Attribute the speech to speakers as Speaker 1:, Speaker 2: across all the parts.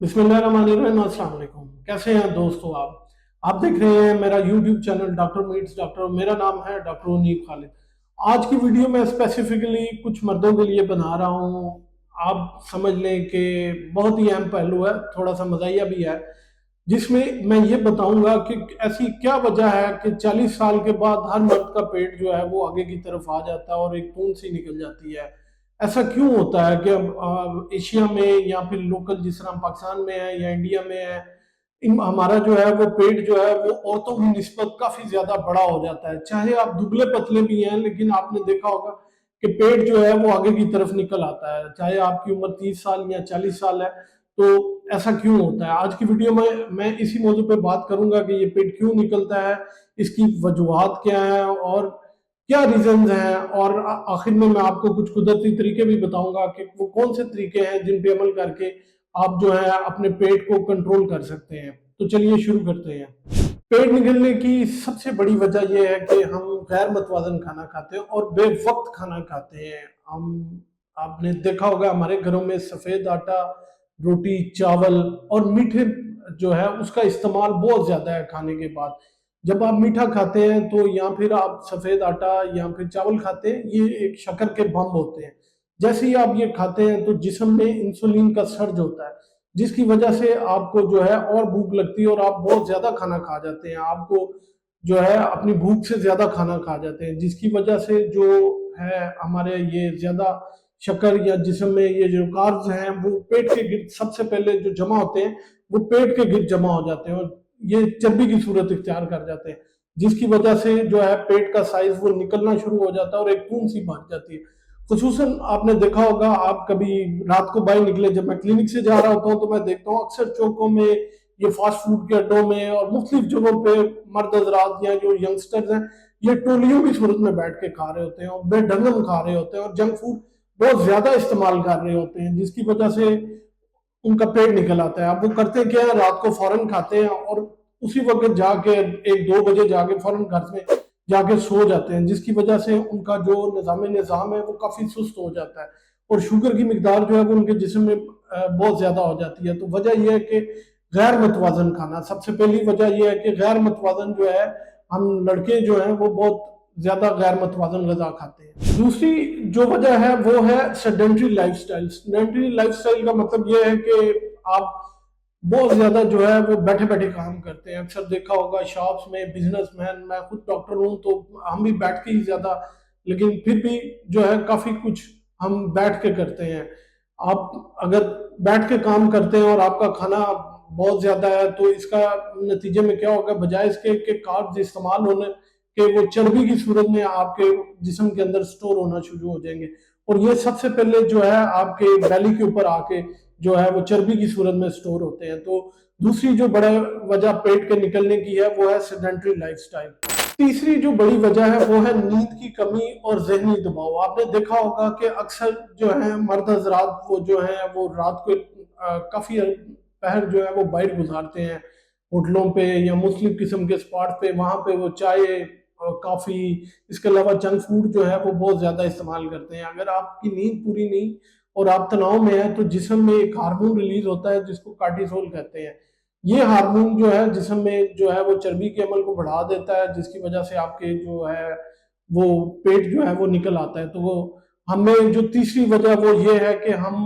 Speaker 1: बिस्मिल्लाहिर्रहमानिर्रहीम। अस्सलाम वालेकुम। कैसे हैं दोस्तों आप देख रहे हैं मेरा YouTube channel doctor meets doctor. मेरा नाम है डॉक्टर उन्नीब खालिद। आज की वीडियो में स्पेसिफिकली कुछ मर्दों के लिए बना रहा हूँ। आप समझ लें कि बहुत ही अहम पहलू है, थोड़ा सा मजाहिया भी है, जिसमें मैं ये बताऊंगा कि ऐसी क्या वजह है कि 40 साल के बाद हर मर्द का पेट जो है वो आगे की तरफ आ जाता है और एक पूंछ सी निकल जाती है। ऐसा क्यों होता है कि अब एशिया में या फिर लोकल जिस तरह पाकिस्तान में है या इंडिया में है, हमारा जो है वो पेट जो है वो औरतों की निस्बत काफी ज्यादा बड़ा हो जाता है। चाहे आप दुबले पतले भी हैं, लेकिन आपने देखा होगा कि पेट जो है वो आगे की तरफ निकल आता है, चाहे आपकी उम्र 30 साल या 40 साल है। तो ऐसा क्यों होता है? आज की वीडियो में मैं इसी मौजू पे बात करूंगा कि ये पेट क्यों निकलता है, इसकी वजूहात क्या है और क्या रीजंस हैं, और आखिर में मैं आपको कुछ कुदरती तरीके भी बताऊंगा कि वो कौन से तरीके हैं जिन पे अमल करके आप जो है अपने पेट को कंट्रोल कर सकते हैं। तो चलिए शुरू करते हैं। पेट निकलने की सबसे बड़ी वजह यह है कि हम गैर मतवाजन खाना खाते हैं और बेवक्त खाना खाते हैं। हम आपने देखा होगा हमारे घरों में सफेद आटा, रोटी, चावल और मीठे जो है उसका इस्तेमाल बहुत ज्यादा है खाने के बाद। जब आप मीठा खाते हैं तो या फिर आप सफेद आटा या फिर चावल खाते हैं, ये एक शक्कर के बम होते हैं। जैसे ही आप ये खाते हैं तो जिस्म में इंसुलिन का सर्ज होता है, जिसकी वजह से आपको जो है और भूख लगती है और आप बहुत ज्यादा खाना खा जाते हैं। आपको जो है अपनी भूख से ज्यादा खाना खा जाते हैं, जिसकी वजह से जो है हमारे ये ज्यादा शक्कर या जिस्म में ये जो कार्ब्स हैं वो पेट के गिर्द सबसे पहले जो जमा होते हैं वो पेट के गिर्द जमा हो जाते हैं और ये चर्बी की सूरत इख्तियार कर जाते हैं, जिसकी वजह से जो है पेट का साइज वो निकलना शुरू हो जाता है और एक पूंछ सी बन जाती है। खुसूसन आपने देखा होगा, आप कभी रात को बाहर निकले, जब मैं क्लिनिक से जा रहा होता हूँ तो मैं देखता हूँ अक्सर चौकों में, ये फास्ट फूड के अड्डों में और मुख्तलिफ जगहों पे मर्द हजरात या जो यंगस्टर्स हैं ये टोलियों की सूरत में बैठ के खा रहे होते हैं और बेढंगम खा रहे होते हैं और जंक फूड बहुत ज्यादा इस्तेमाल कर रहे होते हैं, जिसकी वजह से उनका पेट निकल आता है। अब वो करते क्या है, रात को फौरन खाते हैं और उसी वक्त जाके 1-2 बजे जाके फौरन घर में जाके सो जाते हैं, जिसकी वजह से उनका जो निज़ाम है वो काफी सुस्त हो जाता है और शुगर की मिकदार जो है वो उनके जिस्म में बहुत ज्यादा हो जाती है। तो वजह यह है कि गैर मतवाजन खाना, सबसे पहली वजह यह है कि गैर मतवाजन जो है, हम लड़के जो हैं वो बहुत ज्यादा गैर मतवाजन गजा खाते हैं। दूसरी जो वजह है वो है सेडेंट्री लाइफस्टाइल। सेडेंट्री लाइफस्टाइल का मतलब ये है कि आप बहुत ज्यादा जो है वो बैठे बैठे काम करते हैं। अक्सर देखा होगा शॉप्स में बिजनेसमैन, मैं खुद डॉक्टर हूँ तो हम भी बैठ के ही ज्यादा, लेकिन फिर भी जो है काफी कुछ हम बैठ के करते हैं। आप अगर बैठ के काम करते हैं और आपका खाना बहुत ज्यादा है तो इसका नतीजे में क्या होगा, बजाय इसके कि कार्ब्स इस्तेमाल होने के, वो चर्बी की सूरत में आपके जिस्म के अंदर स्टोर होना शुरू हो जाएंगे और ये सबसे पहले जो है आपके बैली के ऊपर आके जो है वो चर्बी की सूरत में स्टोर होते हैं। तो दूसरी जो बड़ा वजह पेट के निकलने की है वो है सेडेंट्री लाइफस्टाइल। तीसरी जो बड़ी वजह है वो है नींद की कमी और जहनी दबाव। आपने देखा होगा कि अक्सर जो है मर्द हजरात वो जो है वो रात को काफी पहर जो है वो बाहर गुजारते हैं, होटलों पे या मुख्तलिफ किस्म के स्पॉट पे, वहां पे वो चाय और काफी, इसके अलावा जंक फूड जो है वो बहुत ज्यादा इस्तेमाल करते हैं। अगर आपकी नींद पूरी नहीं और आप तनाव में है तो जिस्म में एक हार्मोन रिलीज होता है जिसको कार्टिसोल कहते हैं। ये हार्मोन जो है जिस्म में जो है वो चर्बी के अमल को बढ़ा देता है, जिसकी वजह से आपके जो है वो पेट जो है वो निकल आता है। तो वो हमें जो तीसरी वजह वो ये है कि हम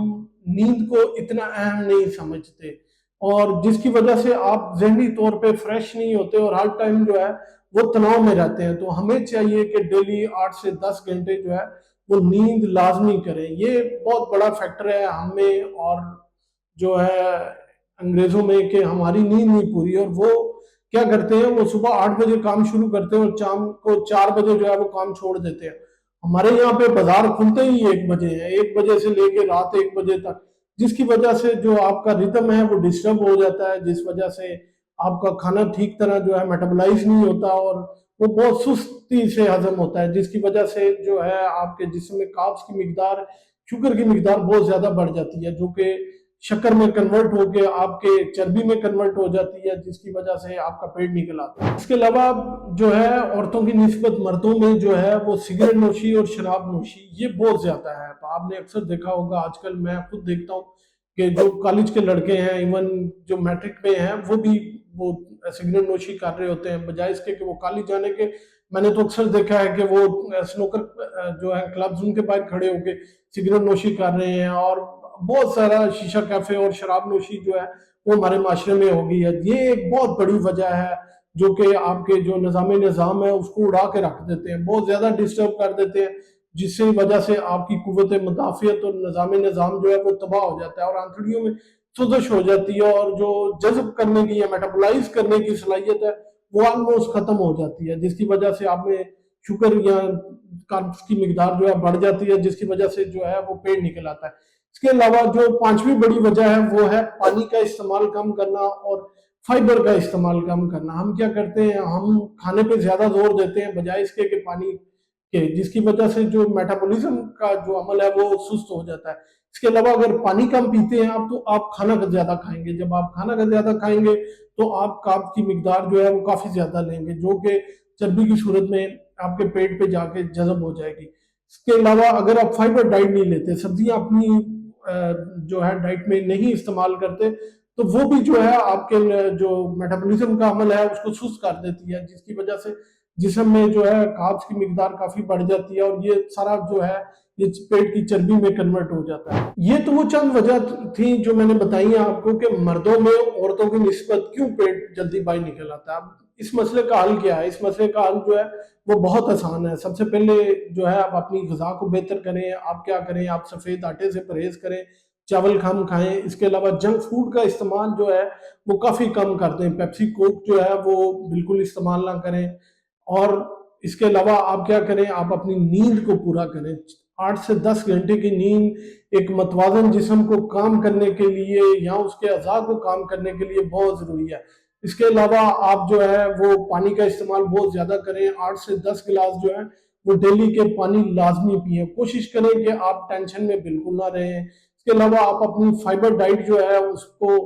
Speaker 1: नींद को इतना अहम नहीं समझते और जिसकी वजह से आप जहनी तौर पे फ्रेश नहीं होते और हर टाइम जो है वो तनाव में रहते हैं। तो हमें चाहिए कि डेली 8 से 10 घंटे जो है वो नींद लाजमी करें। ये बहुत बड़ा फैक्टर है हमें और जो है अंग्रेजों में कि हमारी नींद नहीं पूरी, और वो क्या करते हैं, वो सुबह 8 बजे काम शुरू करते हैं और शाम को 4 बजे जो है वो काम छोड़ देते हैं। हमारे यहाँ पे बाजार खुलते ही 1 बजे है, 1 बजे से लेके रात 1 बजे तक, जिसकी वजह से जो आपका रिदम है वो डिस्टर्ब हो जाता है, जिस वजह से आपका खाना ठीक तरह जो है मेटाबोलाइज नहीं होता और वो बहुत सुस्ती से हजम होता है, जिसकी वजह से जो है आपके जिस्म में कार्ब्स की मिकदार, शुगर की मिकदार बहुत ज्यादा बढ़ जाती है, जो कि शक्कर में कन्वर्ट होकर आपके चर्बी में कन्वर्ट हो जाती है, जिसकी वजह से आपका पेट निकल आता है। इसके अलावा जो है औरतों की निस्बत मर्दों में जो है वो सिगरेट नोशी और शराब नोशी ये बहुत ज्यादा है। तो आपने अक्सर देखा होगा, आजकल मैं खुद देखता हूँ कि जो कॉलेज के लड़के हैं, इवन जो मैट्रिक में हैं, वो सिगरेट नोशी कर रहे होते हैं, बजाय इसके कि वो कॉलेज जाने के। मैंने तो अक्सर देखा है कि वो स्नूकर जो है क्लब्स, उनके बाहर खड़े होके सिगरेट नोशी कर रहे हैं, और बहुत सारा शीशा कैफे और शराब नोशी जो है वो हमारे माशरे में हो गई है। ये एक बहुत बड़ी वजह है जो कि आपके जो निज़ाम है उसको उड़ा के रख देते हैं, बहुत ज्यादा डिस्टर्ब कर देते हैं, जिससे वजह से आपकी कुव्वत मुदाफियत और निज़ाम जो है वो तबाह हो जाता है, और आंतड़ियों में सोजश हो जाती है, और जो जज्ब करने की या मेटाबोलाइज करने की सलाहियत है वो ऑलमोस्ट खत्म हो जाती है, जिसकी वजह से आप में शुगर या कार्ब्स की मिकदार जो है बढ़ जाती है, जिसकी वजह से जो है वो पेट निकल आता है। इसके अलावा जो पांचवी बड़ी वजह है वो है पानी का इस्तेमाल कम करना और फाइबर का इस्तेमाल कम करना। हम क्या करते हैं, हम खाने पे ज्यादा जोर देते हैं बजाय इसके कि पानी के, जिसकी वजह से जो मेटाबॉलिज्म का जो अमल है वो सुस्त हो जाता है। इसके अलावा अगर पानी कम पीते हैं आप, तो आप खाना का ज्यादा खाएंगे। जब आप खाना का ज्यादा खाएंगे तो आप कार्ब की मिकदार जो है वो काफी ज्यादा लेंगे, जो कि चर्बी की सूरत में आपके पेट पे जाके जज़ब हो जाएगी। इसके अलावा अगर आप फाइबर डाइट नहीं लेते, सब्जियां अपनी जो है डाइट में नहीं इस्तेमाल करते, तो वो भी जो है आपके जो मेटाबॉलिज्म का अमल है उसको सुस्त कर देती है, जिसकी वजह से जिस्म में जो है कार्ब्स की मिकदार काफी बढ़ जाती है, और ये सारा जो है ये पेट की चर्बी में कन्वर्ट हो जाता है। ये तो वो चंद वजह थी जो मैंने बताई है आपको कि मर्दों में औरतों की निस्बत क्यों पेट जल्दी बाहर निकल आता है। अब इस मसले का हल क्या है? इस मसले का हल जो है वो बहुत आसान है। सबसे पहले जो है आप अपनी ग़िज़ा को बेहतर करें। आप क्या करें, आप सफ़ेद आटे से परहेज करें, चावल कम खाएं। इसके अलावा जंक फूड का इस्तेमाल जो है वो काफ़ी कम कर दें। पेप्सी कोक जो है वो बिल्कुल इस्तेमाल ना करें। और इसके अलावा आप क्या करें, आप अपनी नींद को पूरा करें। 8 से 10 घंटे की नींद एक मतवाजन जिस्म को काम करने के लिए या उसके अज़ा को काम करने के लिए बहुत ज़रूरी है। इसके अलावा आप जो है वो पानी का इस्तेमाल बहुत ज़्यादा करें। 8 से 10 गिलास जो है वो डेली के पानी लाजमी पिए। कोशिश करें कि आप टेंशन में बिल्कुल ना रहें। इसके अलावा आप अपनी फाइबर डाइट जो है उसको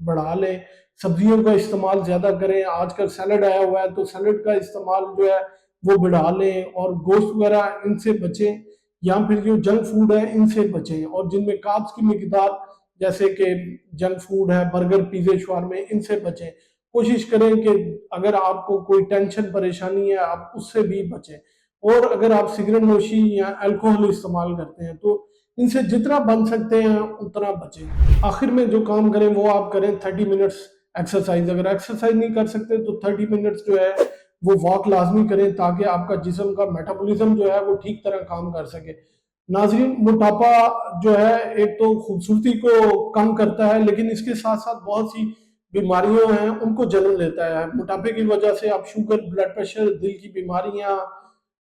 Speaker 1: बढ़ा लें। सब्जियों का इस्तेमाल ज़्यादा करें। आजकल सैलड आया हुआ है तो सैलड का इस्तेमाल जो है वो बढ़ा लें, और गोश्त वगैरह इनसे बचें, या फिर जो जंक फूड है इनसे बचें, और जिनमें कार्ब्स की मिकदार जैसे कि जंक फूड है, बर्गर, पिज़्ज़े, शवारमे, इनसे बचें। कोशिश करें कि अगर आपको कोई टेंशन परेशानी है आप उससे भी बचें। और अगर आप सिगरेट नोशी या अल्कोहल इस्तेमाल करते हैं तो इनसे जितना बन सकते हैं उतना बचें। आखिर में जो काम करें वो आप करें 30 मिनट्स एक्सरसाइज। अगर एक्सरसाइज नहीं कर सकते तो 30 मिनट्स जो है वो वॉक लाजमी करें, ताकि आपका जिस्म का मेटाबॉलिज्म जो है वो ठीक तरह काम कर सके। नाजरीन, मोटापा जो है एक तो खूबसूरती को कम करता है, लेकिन इसके साथ साथ बहुत सी बीमारियों हैं उनको जन्म लेता है। मोटापे की वजह से आप शुगर, ब्लड प्रेशर, दिल की बीमारियां,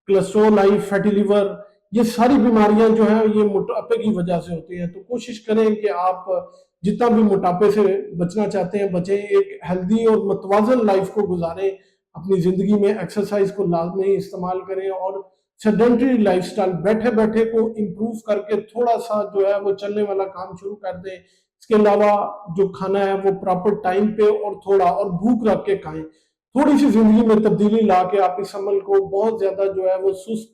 Speaker 1: कोलेस्ट्रॉल हाई, फैटी लिवर, ये सारी बीमारियां जो है ये मोटापे की वजह से होती हैं। तो कोशिश करें कि आप जितना भी मोटापे से बचना चाहते हैं बचें। एक हेल्दी और मतवाजन लाइफ को गुजारें। अपनी जिंदगी में एक्सरसाइज को लाजमी इस्तेमाल करें, और सेडेंटरी लाइफस्टाइल, बैठे बैठे को इम्प्रूव करके थोड़ा सा जो है वो चलने वाला काम शुरू कर दें। इसके अलावा जो खाना है वो प्रॉपर टाइम पे और थोड़ा और भूख रख के खाएं। थोड़ी सी जिंदगी में तब्दीली ला के आप इस अमल को बहुत ज्यादा जो है वो सुस्त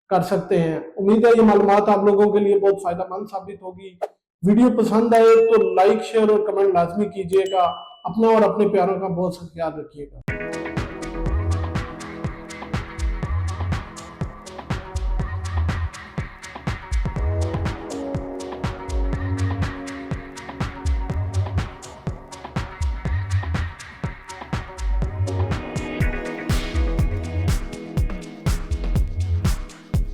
Speaker 1: कर सकते हैं। उम्मीद है ये मालूमात आप लोगों के लिए बहुत फायदेमंद साबित होगी। वीडियो पसंद आए तो लाइक, शेयर और कमेंट लाजमी कीजिएगा। अपना और अपने प्यारों का बहुत सा ख्याल रखिएगा।